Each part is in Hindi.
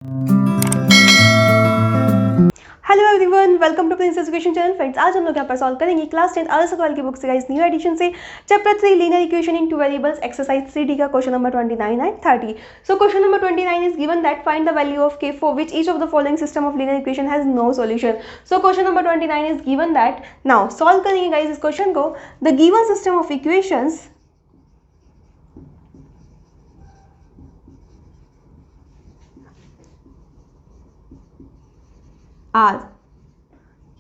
Hello everyone, welcome to Prince education channel. Friends, आज हम लोग यहाँ पर सॉल्व करेंगे क्लास 10 आदर्श सवाल की बुक से गाइस न्यू एडिशन से chapter 3 linear equation in two variables exercise 3D का question number 29 and 30। So question number 29 is given that find the value of k for which each of the following system of linear equation has no solution. So question number 29 is given that, now solve करेंगे गाइस इस क्वेश्चन को। The given system of equations are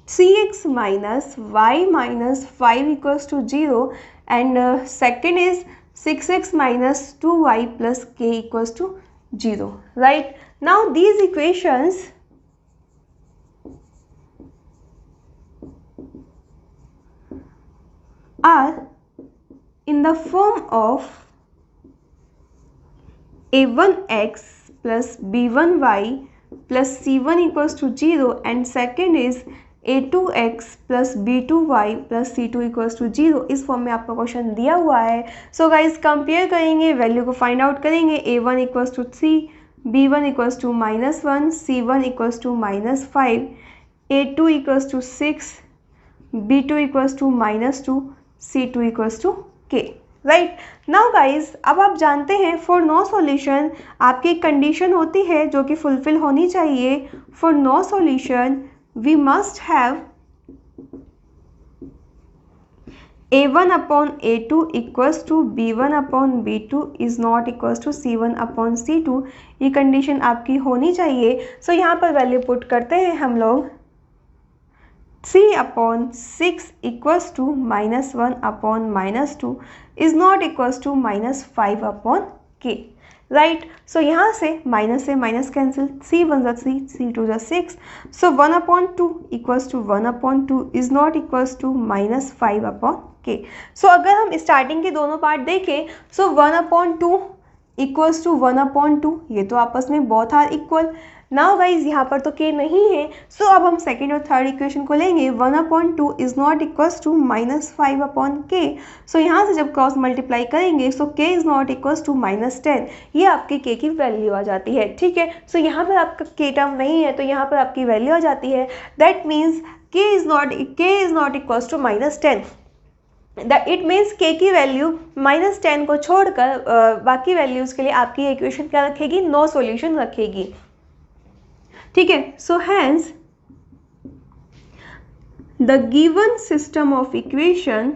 3x minus y minus 5 equals to 0 and second is 6x minus 2y plus k equals to 0. Right? Now these equations are in the form of a1x plus b1y plus c1 equals to 0 and second is a2x plus b2y plus c2 equals to 0। इस फॉर्म में आपका क्वेश्चन दिया हुआ है। सो गाइज कंपेयर करेंगे, वैल्यू को फाइंड आउट करेंगे। a1 equals to 3, b1 equals to -1, c1 equals to -5, a2 equals to 6, b2 equals to -2, c2 equals to k। Right now guys, अब आप जानते हैं फॉर नो सॉल्यूशन आपकी एक कंडीशन होती है जो कि फुलफिल होनी चाहिए। For no solution we must have a1 upon a2 equals to b1 upon b2 is not equals to c1 upon c2। ये कंडीशन आपकी होनी चाहिए। सो यहाँ पर वैल्यू पुट करते हैं हम लोग। 3 upon 6 equals to -1 upon -2 is not equals to -5 upon k। Right, so यहाँ से माइनस कैंसिल, 3 1 जा 3, 3 2 जा 6। So 1 upon 2 equals to 1 upon 2 is not equals to -5 upon k। So अगर हम स्टार्टिंग के दोनों पार्ट देखें, so 1 upon 2 equals to 1 upon 2, ये तो आपस में both are equal. Now guys यहाँ पर तो k नहीं है। सो अब हम सेकेंड और थर्ड इक्वेशन को लेंगे। 1 upon 2 is not equals to -5 upon k। So यहाँ से जब क्रॉस मल्टीप्लाई करेंगे so k is not equals to -10। ये आपके k की वैल्यू आ जाती है। ठीक है, सो यहाँ पर आपका k टर्म नहीं है तो यहाँ पर आपकी वैल्यू आ जाती है। That means k is not equals to -10। It means k की वैल्यू -10 को छोड़कर बाकी वैल्यूज़ के लिए आपकी इक्वेशन क्या रखेगी? नो सॉल्यूशन रखेगी। ठीक है, so hence the given system of equation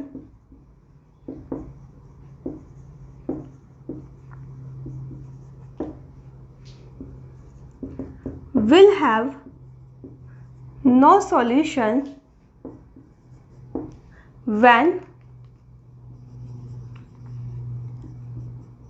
will have no solution when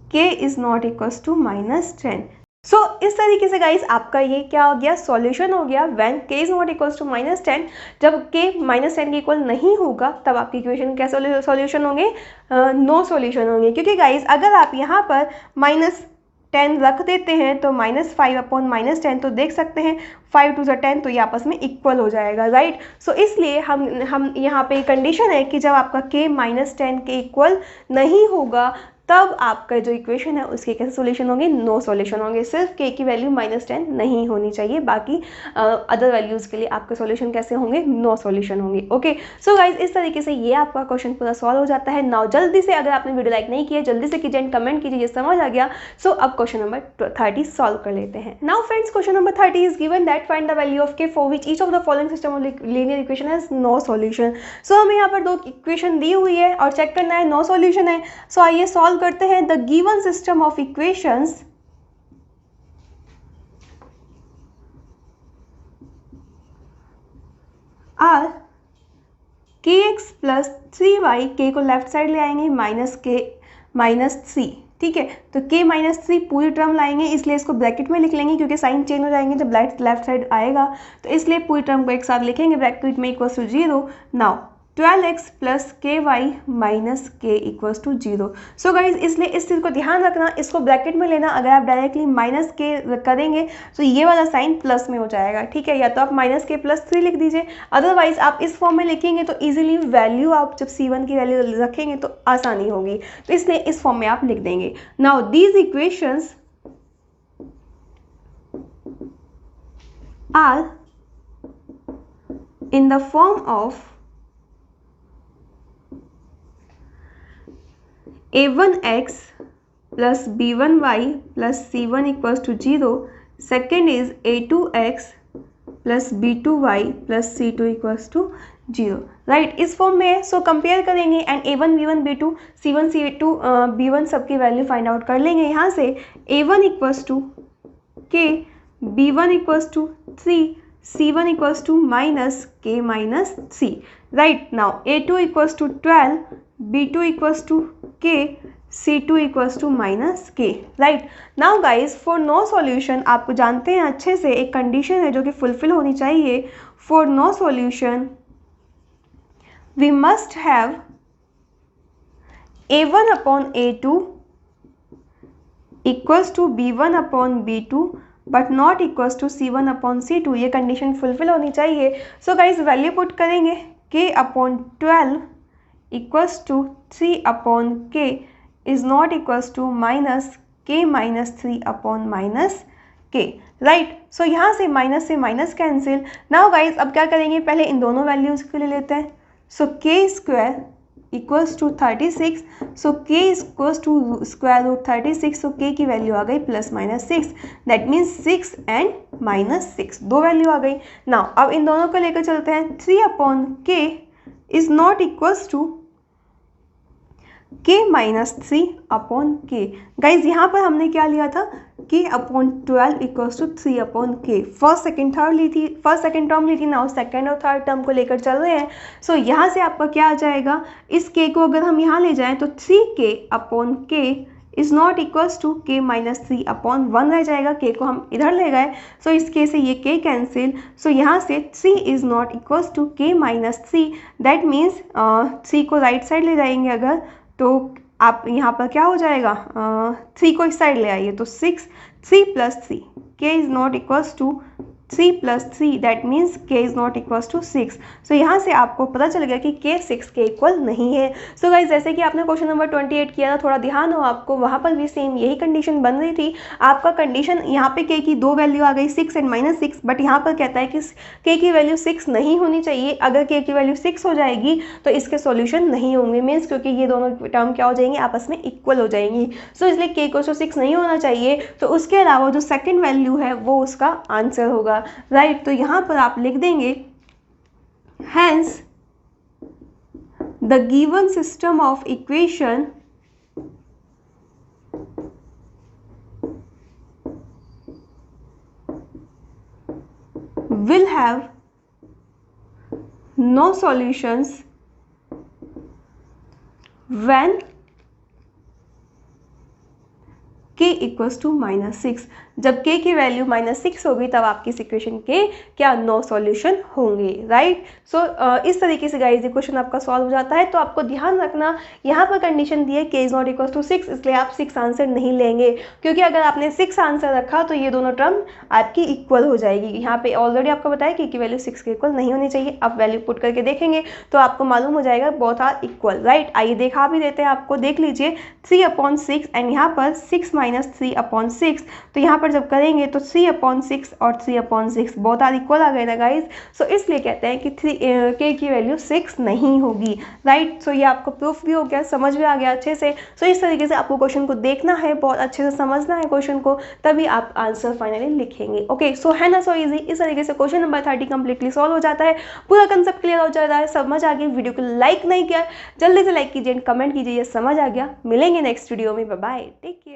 k is not equals to -10। सो इस तरीके से गाइस आपका ये क्या हो गया? सॉल्यूशन हो गया when k is not equals to -10। जब k -10 के इक्वल नहीं होगा तब आपकी इक्वेशन क्या सॉल्यूशन होंगे? नो सॉल्यूशन होंगे। क्योंकि गाइस अगर आप यहाँ पर -10 रख देते हैं तो -5 अपॉन -10 तो देख सकते हैं 5 2 10, तो ये आपस में इक्वल हो जाएगा। राइट, सो इसलिए हम यहाँ पे कंडीशन है कि जब आपका k -10 के इक्वल नहीं होगा तब आपका जो इक्वेशन है उसके कैसे सॉल्यूशन होंगे? नो सॉल्यूशन होंगे। सिर्फ k की वैल्यू -10 नहीं होनी चाहिए, बाकी अदर वैल्यूज़ के लिए आपके सॉल्यूशन कैसे होंगे? नो सॉल्यूशन होंगे। ओके, सो गाइज इस तरीके से ये आपका क्वेश्चन पूरा सॉल्व हो जाता है। नाउ जल्दी से, अगर आपने वीडियो लाइक नहीं किया जल्दी से कीजिए एंड कमेंट कीजिए, ये समझ आ गया। सो अब क्वेश्चन नंबर 30 सॉल्व कर लेते हैं। Now friends, question number 30 is given that find the value of k for which each of the following system of linear equation has no solution. So हमें यहाँ पर दो इक्वेशन दी हुई है और चेक करना है नो सॉल्यूशन है। सो आइए सॉल्व करते हैं। The given system of equations are kx plus 3y, k को लेफ्ट साइड ले आएंगे -3। ठीक है, तो k -3 पूरी टर्म लाएंगे, इसलिए इसको ब्रैकेट में लिख लेंगे क्योंकि साइन चेंज हो जाएंगे जब लेफ्ट साइड आएगा, तो इसलिए पूरी टर्म को एक साथ लिखेंगे ब्रैकेट में equals to 0। Now 12x plus k y minus k equals to 0। So guys इसलिए इस चीज़ को ध्यान रखना, इसको ब्रैकेट में लेना। अगर आप डायरेक्टली माइनस के करेंगे तो ये वाला साइन प्लस में हो जाएगा। ठीक है, या तो आप माइनस के प्लस 3 लिख दीजिए, अदरवाइज आप इस फॉर्म में लिखेंगे तो इजीली वैल्यू आप जब C1 की वैल्यू रखेंगे तो आसानी होगी, तो इसलिए इस फॉर्म में आप लिख देंगे। Now these equations are in the form of a1x plus b1y plus c1 equals to 0. Second is a2x plus b2y plus c2 equals to 0. Right, इस फॉर्म में है. सो कंपेयर करेंगे and a1 b1 b2 c1 c2 b1 सबकी वैल्यू फाइंड आउट कर लेंगे. यहाँ से a1 equals to k, b1 equals to 3, c1 equals to minus k minus 3. Right, now a2 equals to 12, b2 equals to k, c2 equals to minus k. Right, now guys for no solution, आप जानते हैं अच्छे से एक कंडीशन है जो कि फुलफिल होनी चाहिए. For no solution we must have a1 upon a2 equals to b1 upon b2 but not equals to c1 upon c2. ये कंडीशन फुलफिल होनी चाहिए. सो गाइज वैल्यू पुट करेंगे k upon 12 equals to 3 upon k is not equals to minus k minus 3 upon minus k. Right, so यहाँ से माइनस कैंसिल. नाउ गाइज अब क्या करेंगे, पहले इन दोनों वैल्यूज़ के लिए लेते हैं. So k square equals to 36. So k equals to square root 36. So k की वैल्यू आ गई plus minus 6. That means 6 and minus 6, दो वैल्यू आ गई. नाउ अब इन दोनों को लेकर चलते हैं. 3 upon k is not equals to k minus 3 upon k. Guys यहाँ पर हमने क्या लिया था, k upon 12 equals to 3 upon k. First second term ली थी. नाउ सेकंड और थर्ड टर्म को लेकर चल रहे हैं. सो यहाँ से आपका क्या आ जाएगा, इस k को अगर हम यहाँ ले जाएं तो 3k upon k is not equals to k minus 3 upon 1 रह जाएगा. k को हम इधर ले गए. सो इस k से ये k कैंसिल. सो यहाँ से 3 is not equals to k minus 3. That means 3 को राइट साइड ले जाएंगे अगर, तो आप यहाँ पर क्या हो जाएगा, 3 को इस साइड ले आइए तो 6, 3 plus 3, k is not equals to 3 plus 3. That means k is not equals to 6. So यहाँ से आपको पता चल गया कि k 6 के इक्वल नहीं है. सो गाइज जैसे कि आपने क्वेश्चन नंबर 28 किया था, थोड़ा ध्यान हो आपको, वहाँ पर भी सेम यही कंडीशन बन रही थी. आपका कंडीशन यहाँ पे k की दो वैल्यू आ गई 6 एंड माइनस 6, बट यहाँ पर कहता है कि k की वैल्यू 6 नहीं होनी चाहिए. अगर k की वैल्यू 6 हो जाएगी तो इसके सॉल्यूशन नहीं होंगे. मीन्स क्योंकि ये दोनों टर्म क्या हो जाएंगी, आपस में इक्वल हो जाएंगी. सो इसलिए k को 6 नहीं होना चाहिए. तो उसके अलावा जो सेकेंड वैल्यू है वो उसका आंसर होगा. राइट, तो यहाँ पर आप लिख देंगे hence the given system of equation will have no solutions when k equals to minus 6. जब k की वैल्यू माइनस 6 होगी तब आपकी इस इक्वेशन के क्या नो सॉल्यूशन होंगे. राइट, सो इस तरीके से गाइस इक्वेशन आपका सॉल्व हो जाता है. तो आपको ध्यान रखना, यहाँ पर कंडीशन दी है k is not equal to 6, इसलिए आप 6 आंसर नहीं लेंगे, क्योंकि अगर आपने 6 आंसर रखा तो ये दोनों टर्म आपकी इक्वल हो जाएगी. यहाँ पे ऑलरेडी आपको बताया कि वैल्यू 6 के इक्वल नहीं होनी चाहिए. आप वैल्यू पुट करके देखेंगे तो आपको मालूम हो जाएगा बोथ आर इक्वल. राइट, आइए देखा भी देते हैं आपको. देख लीजिए 3 अपॉन 6 एंड यहाँ पर 6 माइनस 3 अपॉन 6. तो यहाँ पर जब करेंगे तो 3 अपॉन 6 और 3 अपॉन 6 बहुत आर इक्वल आ गए ना गाइज. सो इसलिए कहते हैं कि k की वैल्यू 6 नहीं होगी. राइट, सो ये आपको प्रूफ भी हो गया, समझ में आ गया अच्छे से. सो इस तरीके से आपको क्वेश्चन को देखना है, बहुत अच्छे से समझना है क्वेश्चन को, तभी आप आंसर फाइनली लिखेंगे. ओके, सो है ना, सो इजी. इस तरीके से क्वेश्चन नंबर 30 कंप्लीटली सॉल्व हो जाता है. पूरा कंसेप्ट क्लियर हो जाता है, समझ आ गई. वीडियो को लाइक नहीं किया, जल्दी से लाइक कीजिए, कमेंट कीजिए, ये समझ आ गया. मिलेंगे नेक्स्ट वीडियो में. Bye bye, take care.